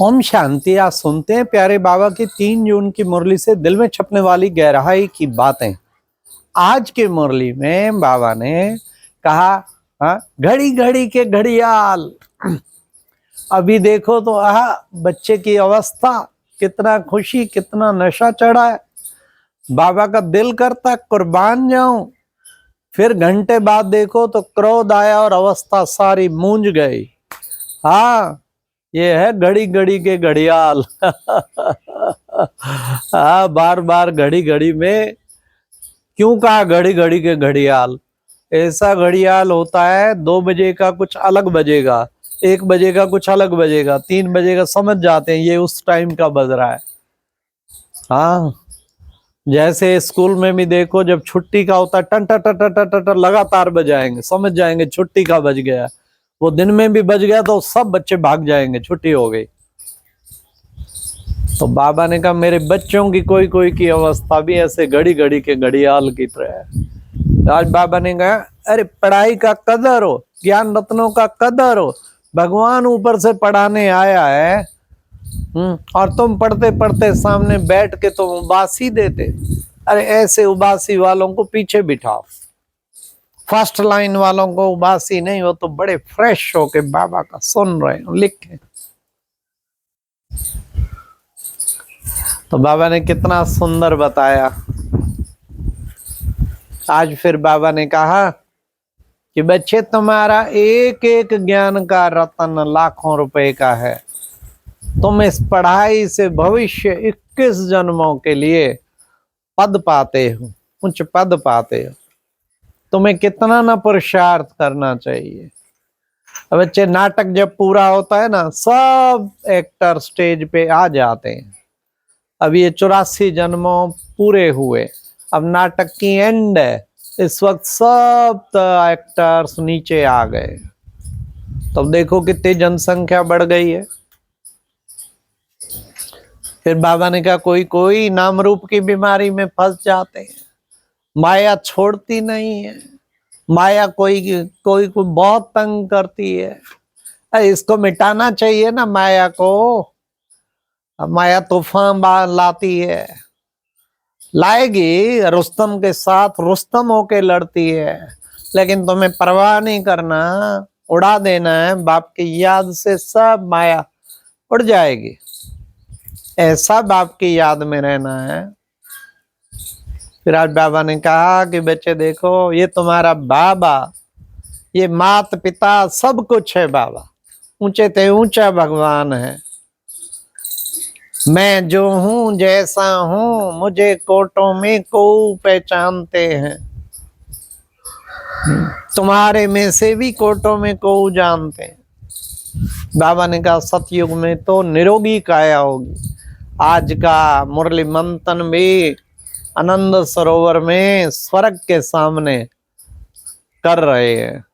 ओम शांति। आज सुनते हैं प्यारे बाबा की 3 जून की मुरली से दिल में छपने वाली गहराई की बातें। आज की मुरली में बाबा ने कहा, घड़ी घड़ी के घड़ियाल। अभी देखो तो बच्चे की अवस्था, कितना खुशी, कितना नशा चढ़ा है। बाबा का दिल करता कुर्बान जाऊं, फिर घंटे बाद देखो तो क्रोध आया और अवस्था सारी मूंझ गई। ये है घड़ी घड़ी के घड़ियाल। बार बार घड़ी घड़ी में क्यों कहा घड़ी घड़ी के घड़ियाल? ऐसा घड़ियाल होता है 2 बजे का कुछ अलग बजेगा, 1 बजे का कुछ अलग बजेगा, 3 बजे का समझ जाते हैं ये उस टाइम का बज रहा है। जैसे स्कूल में भी देखो, जब छुट्टी का होता है टन टन टन टन टन टन लगातार बजाएंगे, समझ जाएंगे छुट्टी का बज गया। वो दिन में भी बज गया तो सब बच्चे भाग जाएंगे, छुट्टी हो गई। तो बाबा ने कहा मेरे बच्चों की कोई कोई की अवस्था भी ऐसे घड़ी घड़ी के घड़ियाल की तरह है। आज बाबा ने कहा अरे पढ़ाई का कदर हो, ज्ञान रत्नों का कदर हो, भगवान ऊपर से पढ़ाने आया है। और तुम पढ़ते पढ़ते सामने बैठ के तुम उबासी देते। अरे ऐसे उबासी वालों को पीछे बिठाओ, फर्स्ट लाइन वालों को उबासी नहीं हो तो बड़े फ्रेश होके बाबा का सुन रहे हो, लिखे। तो बाबा ने कितना सुंदर बताया। आज फिर बाबा ने कहा कि बच्चे तुम्हारा एक एक ज्ञान का रत्न लाखों रुपए का है। तुम इस पढ़ाई से भविष्य 21 जन्मों के लिए पद पाते हो, उच्च पद पाते हो। तुम्हें कितना ना पुरुषार्थ करना चाहिए। बच्चे नाटक जब पूरा होता है ना, सब एक्टर स्टेज पे आ जाते हैं। अब ये 84 जन्मों पूरे हुए, अब नाटक की एंड है। इस वक्त सब एक्टर्स नीचे आ गए। तब देखो कितनी जनसंख्या बढ़ गई है। फिर बाबा ने कहा कोई कोई नाम रूप की बीमारी में फंस जाते हैं, माया छोड़ती नहीं है। माया कोई कोई को बहुत तंग करती है। अरे इसको मिटाना चाहिए ना माया को। माया तूफान लाती है, लाएगी, रुस्तम के साथ रुस्तम होके लड़ती है। लेकिन तुम्हें परवाह नहीं करना, उड़ा देना है। बाप की याद से सब माया उड़ जाएगी। ऐसा बाप की याद में रहना है। फिर आज बाबा ने कहा कि बच्चे देखो, ये तुम्हारा बाबा, ये मात पिता सब कुछ है। बाबा ऊंचे ते ऊंचा भगवान है। मैं जो हूं जैसा हूं, मुझे कोटों में को पहचानते हैं। तुम्हारे में से भी कोटों में को जानते हैं। बाबा ने कहा सतयुग में तो निरोगी काया होगी। आज का मुरली मंथन भी आनंद सरोवर में स्वर्ग के सामने कर रहे हैं।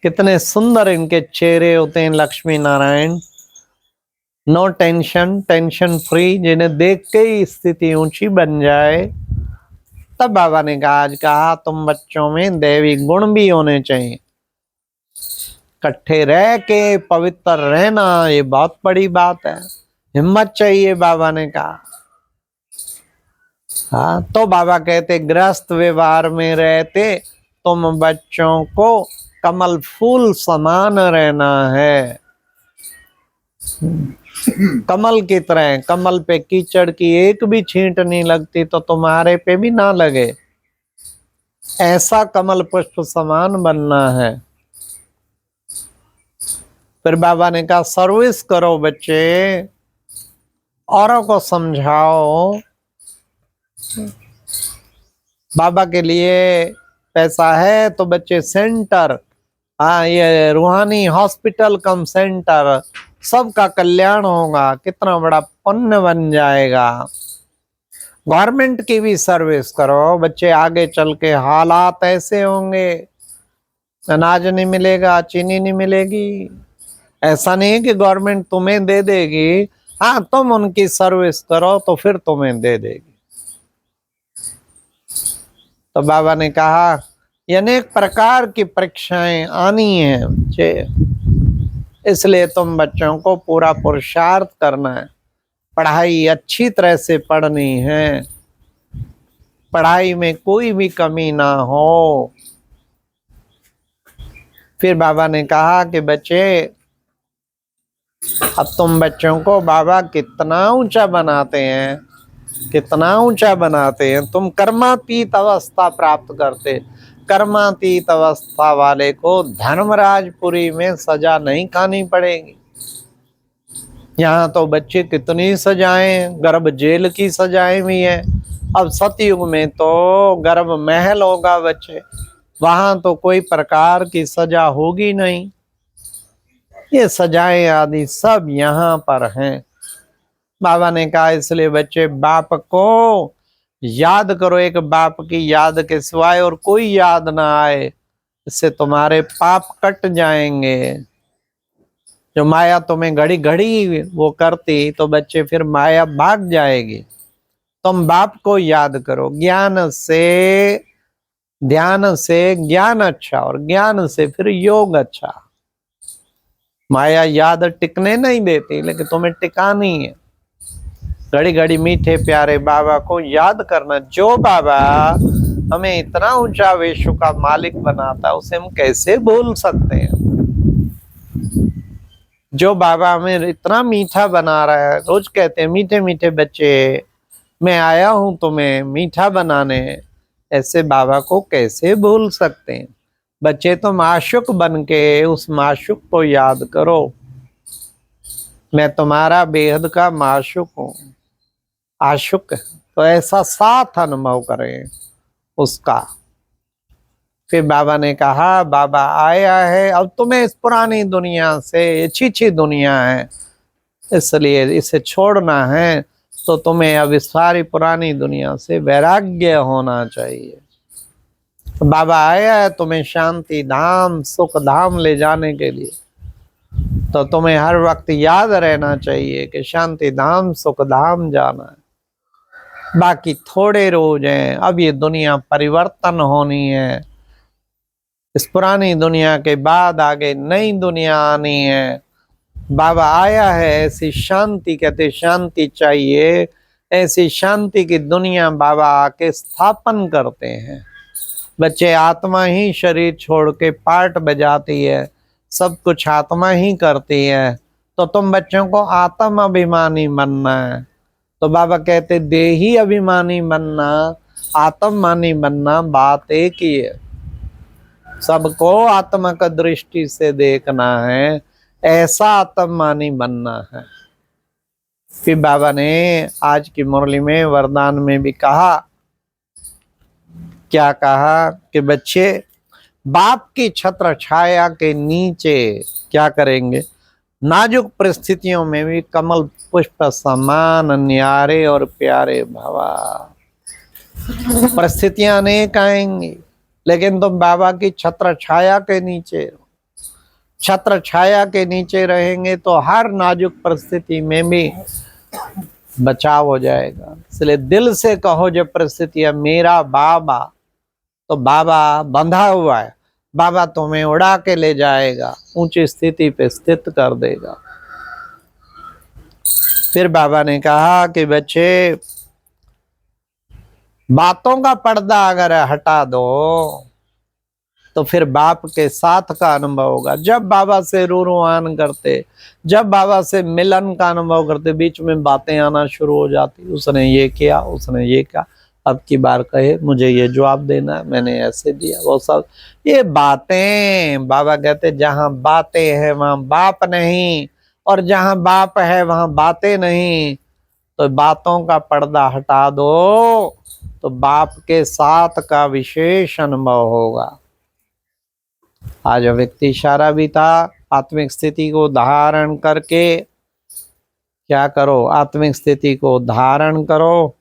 कितने सुंदर इनके चेहरे होते हैं, Lakshmi Narayan. No tension, tension free, जिन्हें देख के ही स्थिति ऊंची बन जाए। तब बाबा ने कहा आज कहा तुम बच्चों में दैवी गुण भी होने चाहिए। इकट्ठे रह के पवित्र रहना, ये बहुत बड़ी बात है। हिम्मत चाहिए, बाबा ने कहा। तो बाबा कहते गृहस्थ व्यवहार में रहते तुम बच्चों को कमल फूल समान रहना है। कमल की तरह, कमल पे कीचड़ की एक भी छींट नहीं लगती तो तुम्हारे पे भी ना लगे। ऐसा कमल पुष्प समान बनना है। फिर बाबा ने कहा सर्विस करो बच्चे, औरों को समझाओ। बाबा के लिए पैसा है तो बच्चे सेंटर, ये रूहानी हॉस्पिटल कम सेंटर, सबका कल्याण होगा। कितना बड़ा पुण्य बन जाएगा। गवर्नमेंट की भी सर्विस करो बच्चे, आगे चल के हालात ऐसे होंगे, अनाज नहीं मिलेगा, चीनी नहीं मिलेगी। ऐसा नहीं है कि गवर्नमेंट तुम्हें दे देगी, तुम उनकी सर्विस करो तो फिर तुम्हें दे देगी। तो बाबा ने कहा ये अनेक प्रकार की परीक्षाएं आनी है बच्चे। इसलिए तुम बच्चों को पूरा पुरुषार्थ करना है, पढ़ाई अच्छी तरह से पढ़नी है, पढ़ाई में कोई भी कमी ना हो। फिर बाबा ने कहा कि बच्चे, अब तुम बच्चों को बाबा कितना ऊंचा बनाते हैं, कितना ऊंचा बनाते हैं। तुम कर्मातीत अवस्था प्राप्त करते। कर्मातीत अवस्था वाले को धर्मराजपुरी में सजा नहीं खानी पड़ेगी। यहाँ तो बच्चे कितनी सजाएं, गर्भ जेल की सजाएं भी हैं। अब सतयुग में तो गर्भ महल होगा बच्चे, वहां तो कोई प्रकार की सजा होगी नहीं। ये सजाएं आदि सब यहाँ पर हैं। बाबा ने कहा इसलिए बच्चे बाप को याद करो, एक बाप की याद के सिवाय और कोई याद ना आए, इससे तुम्हारे पाप कट जाएंगे। जो माया तुम्हें घड़ी घड़ी वो करती तो बच्चे फिर माया भाग जाएगी। तुम बाप को याद करो, ज्ञान से ध्यान से ज्ञान अच्छा, और ज्ञान से फिर योग अच्छा। माया याद टिकने नहीं देती, लेकिन तुम्हें टिकानी है। घड़ी घड़ी मीठे प्यारे बाबा को याद करना। जो बाबा हमें इतना ऊंचा विश्व का मालिक बनाता, उसे हम कैसे भूल सकते हैं। जो बाबा हमें इतना मीठा बना रहा है, रोज कहते हैं मीठे मीठे बच्चे, मैं आया हूं तुम्हें मीठा बनाने, ऐसे बाबा को कैसे भूल सकते हैं। बच्चे तुम आशुक बन के उस माशुक को याद करो, मैं तुम्हारा बेहद का माशुक हूं, आशुक। तो ऐसा साथ अनुभव करें उसका। फिर बाबा ने कहा बाबा आया है, अब तुम्हें इस पुरानी दुनिया से, अच्छी दुनिया है इसलिए इसे छोड़ना है, तो तुम्हें अब इस सारी पुरानी दुनिया से वैराग्य होना चाहिए। तो बाबा आया है तुम्हें शांति धाम सुख धाम ले जाने के लिए, तो तुम्हें हर वक्त याद रहना चाहिए कि शांति धाम सुख धाम जाना है। बाकी थोड़े रोज हैं, अब ये दुनिया परिवर्तन होनी है। इस पुरानी दुनिया के बाद आगे नई दुनिया आनी है। बाबा आया है ऐसी शांति, कहते शांति चाहिए, ऐसी शांति की दुनिया बाबा आके स्थापन करते हैं। बच्चे आत्मा ही शरीर छोड़ के पार्ट बजाती है, सब कुछ आत्मा ही करती है। तो तुम बच्चों को आत्म अभिमानी बनना है। तो बाबा कहते देही अभिमानी बनना, आत्ममानी बनना बात एक ही है। सबको आत्मक दृष्टि से देखना है, ऐसा आत्ममानी बनना है। फिर बाबा ने आज की मुरली में वरदान में भी कहा, क्या कहा कि बच्चे बाप की छत्र छाया के नीचे क्या करेंगे, नाजुक परिस्थितियों में भी कमल पुष्प समान न्यारे और प्यारे भवा। परिस्थितियां अनेक आएंगी, लेकिन तुम बाबा की छत्र छाया के नीचे, छत्र छाया के नीचे रहेंगे तो हर नाजुक परिस्थिति में भी बचाव हो जाएगा। इसलिए दिल से कहो जब परिस्थितियां मेरा बाबा, तो बाबा बंधा हुआ है, बाबा तुम्हें उड़ा के ले जाएगा, ऊंची स्थिति पे स्थित कर देगा। फिर बाबा ने कहा कि बच्चे बातों का पर्दा अगर हटा दो तो फिर बाप के साथ का अनुभव होगा। जब बाबा से रूरुआन करते, जब बाबा से मिलन का अनुभव करते, बीच में बातें आना शुरू हो जाती, उसने ये किया, उसने ये किया, अब की बार कहे मुझे ये जवाब देना है, मैंने ऐसे दिया, वो सब ये बातें। बाबा कहते जहां बातें हैं वहां बाप नहीं, और जहां बाप है वहां बातें नहीं। तो बातों का पर्दा हटा दो तो बाप के साथ का विशेष अनुभव होगा। आज व्यक्ति इशारा भी था, आत्मिक स्थिति को धारण करके क्या करो, आत्मिक स्थिति को धारण करो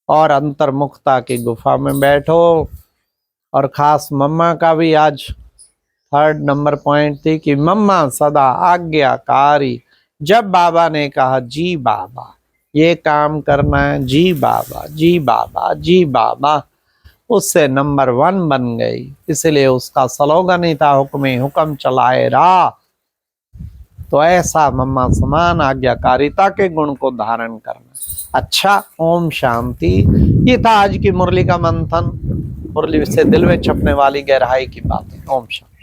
और अंतर्मुखता की गुफा में बैठो। और खास मम्मा का भी आज 3rd नंबर पॉइंट थी कि मम्मा सदा आज्ञाकारी। जब बाबा ने कहा जी बाबा ये काम करना है, जी बाबा जी बाबा जी बाबा, उससे नंबर 1 बन गई। इसलिए उसका स्लोगन ही था हुक्म हुक्म चलाए रा। तो ऐसा मम्मा समान आज्ञाकारिता के गुण को धारण करना। अच्छा, ओम शांति। ये था आज की मुरली का मंथन, मुरली से दिल में छपने वाली गहराई की बातें। ओम शांति।